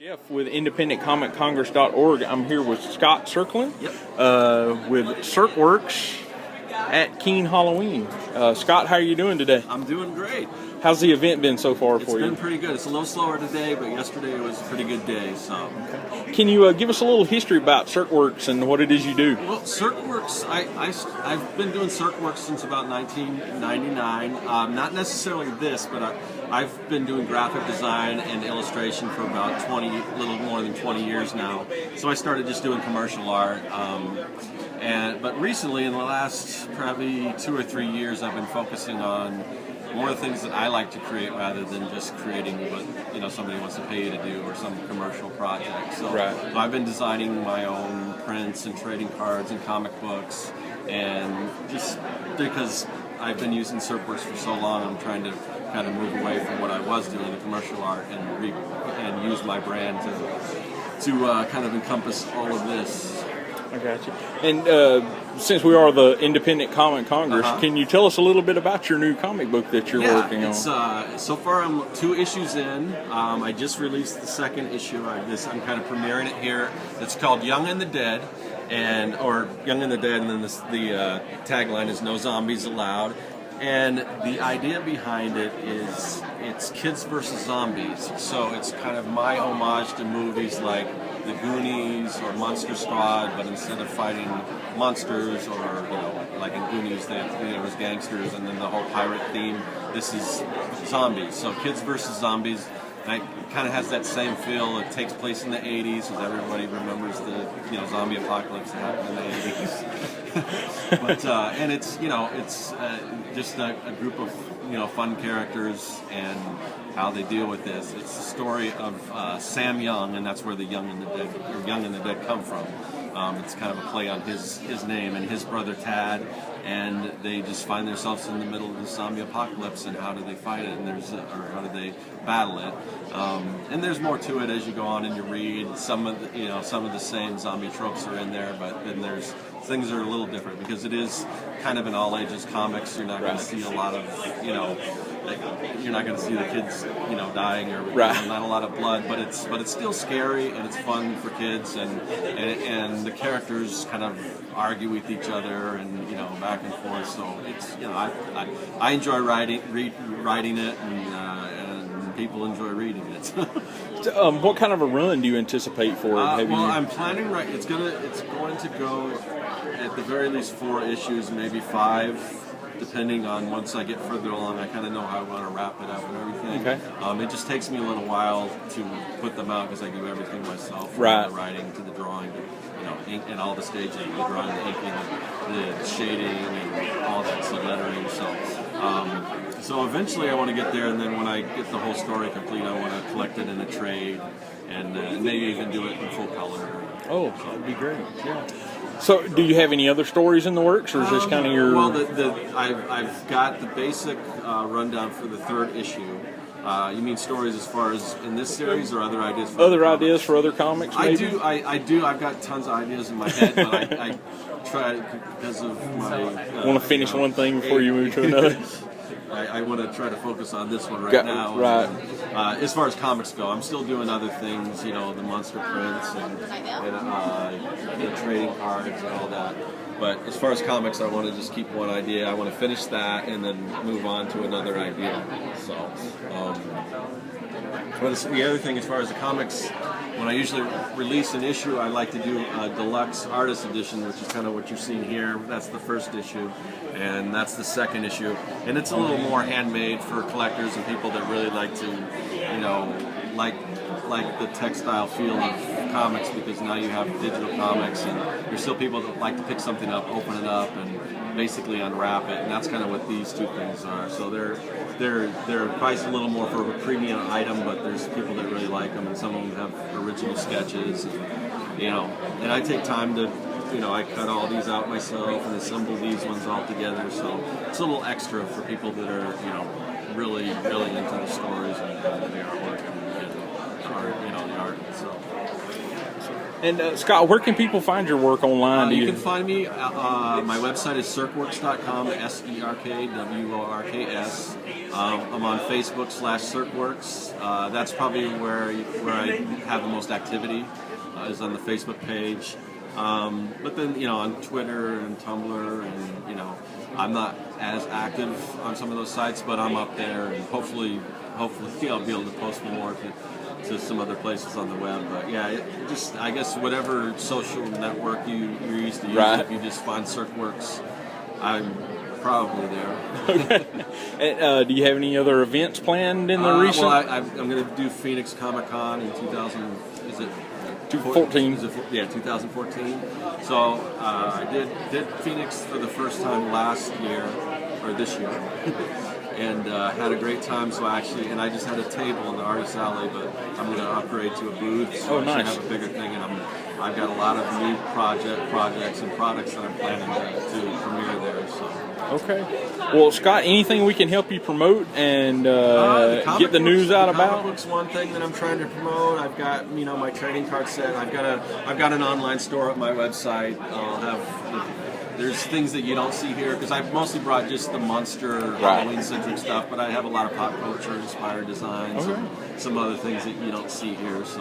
Jeff with IndependentComicCongress.org. I'm here with Scott Serkland with Circworks at Keen Halloween. Scott, how are you doing today? I'm doing great. How's the event been so far for you? It's been pretty good. It's a little slower today, but yesterday was a pretty good day. So, can you give us a little history about Circworks and what it is you do? Well, Circworks, I've been doing Circworks since about 1999. Not necessarily this, but I've been doing graphic design and illustration for about little more than 20 years now. So I started just doing commercial art. But recently, in the last probably 2 or 3 years, I've been focusing on more of the things that I like to create rather than just creating what somebody wants to pay you to do or some commercial project. So I've been designing my own prints and trading cards and comic books, and just because I've been using Circworks for so long, I'm trying to kind of move away from what I was doing, the commercial art, and use my brand to kind of encompass all of this. I got you. And since we are the Independent Comic Congress, can you tell us a little bit about your new comic book that you're working on? So far I'm 2 issues in. I just released the 2nd issue. I'm kind of premiering it here. It's called Young and the Dead, and then the tagline is "No Zombies Allowed." And the idea behind it is it's kids versus zombies. So it's kind of my homage to movies like The Goonies or Monster Squad, but instead of fighting monsters or, like in Goonies, there was gangsters, and then the whole pirate theme, this is zombies. So kids versus zombies. And it kind of has that same feel. It takes place in the 80s, as everybody remembers the zombie apocalypse that happened in the 80s. But and it's just a group of fun characters and how they deal with this. It's the story of Sam Young, and that's where the Young and the Dead come from. It's kind of a play on his name and his brother Tad, and they just find themselves in the middle of the zombie apocalypse, and how do they fight it, and how do they battle it? And there's more to it as you go on and you read. Some of the same zombie tropes are in there, but then there's things that are a little different because it is kind of an all ages comics. You're not going to see a lot of you're not going to see the kids dying or not a lot of blood, but it's still scary and it's fun for kids, and the characters kind of argue with each other and back and forth. So it's I enjoy writing it, and people enjoy reading it. What kind of a run do you anticipate for it? I'm planning it's going to go at the very least 4 issues, maybe 5. Depending on once I get further along, I kind of know how I want to wrap it up and everything. Okay. It just takes me a little while to put them out because I do everything myself, from the writing to the drawing, to ink and all the stages, the drawing, the inking, the shading, and all that, so lettering. So eventually I want to get there, and then when I get the whole story complete, I want to collect it in a trade, and maybe even do it in full color. Oh, that'd be great. Yeah. So, do you have any other stories in the works, or is this kind of your? Well, I've got the basic rundown for the 3rd issue. You mean stories as far as in this series, or other ideas? For other ideas for other comics? Maybe? I do. I've got tons of ideas in my head, but I try because of my. Want to finish one thing before you move to another? I want to try to focus on this one now. Right. As far as comics go, I'm still doing other things, the monster prints and the trading cards and all that. But as far as comics, I want to just keep one idea. I want to finish that and then move on to another idea. So, but the other thing, as far as the comics, when I usually release an issue, I like to do a deluxe artist edition, which is kind of what you're seeing here. That's the 1st issue, and that's the 2nd issue. And it's a little more handmade for collectors and people that really like to, like the textile feel of comics, because now you have digital comics, and there's still people that like to pick something up, open it up, and basically unwrap it. And that's kind of what these 2 things are. So they're priced a little more for a premium item, but there's people that really like them, and some of them have original sketches, and I take time to, I cut all these out myself and assemble these ones all together, so it's a little extra for people that are, really, really into the stories and the artwork and the art, the art. So And Scott, where can people find your work online? You can find me. My website is serkworks.com, SERKWORKS. I'm on Facebook /Serkworks. That's probably where I have the most activity, is on the Facebook page. But then, on Twitter and Tumblr, and I'm not as active on some of those sites, but I'm up there, and hopefully I'll be able to post more to some other places on the web. But yeah, I guess whatever social network you're used to using, if you just find Serkworks, I'm probably there. Okay. And, do you have any other events planned in the recent? Well, I'm going to do Phoenix Comic Con in 2014. 2014. So I did Phoenix for the first time this year, and had a great time. So I just had a table in the Artist Alley, but I'm going to upgrade to a booth. So I should have a bigger thing, and I've got a lot of new projects and products that I'm planning to premiere there. So. Okay. Well, Scott, anything we can help you promote and get the news out about? Comic books, one thing that I'm trying to promote. I've got my trading card set. I've got an online store at my website. There's things that you don't see here because I've mostly brought just the Munster Halloween-centric stuff, but I have a lot of pop culture-inspired designs and some other things that you don't see here. So,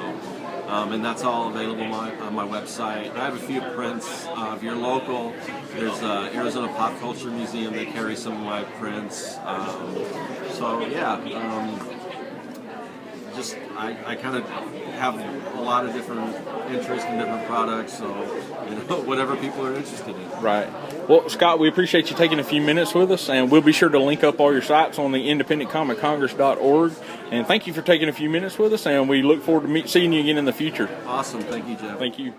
and that's all available on my website. I have a few prints. If you're local, there's Arizona Pop Culture Museum. They carry some of my prints. So yeah. I kind of have a lot of different interests in different products, so whatever people are interested in. Right. Well, Scott, we appreciate you taking a few minutes with us, and we'll be sure to link up all your sites on the independentcomiccongress.org. And thank you for taking a few minutes with us, and we look forward to seeing you again in the future. Awesome. Thank you, Jeff. Thank you.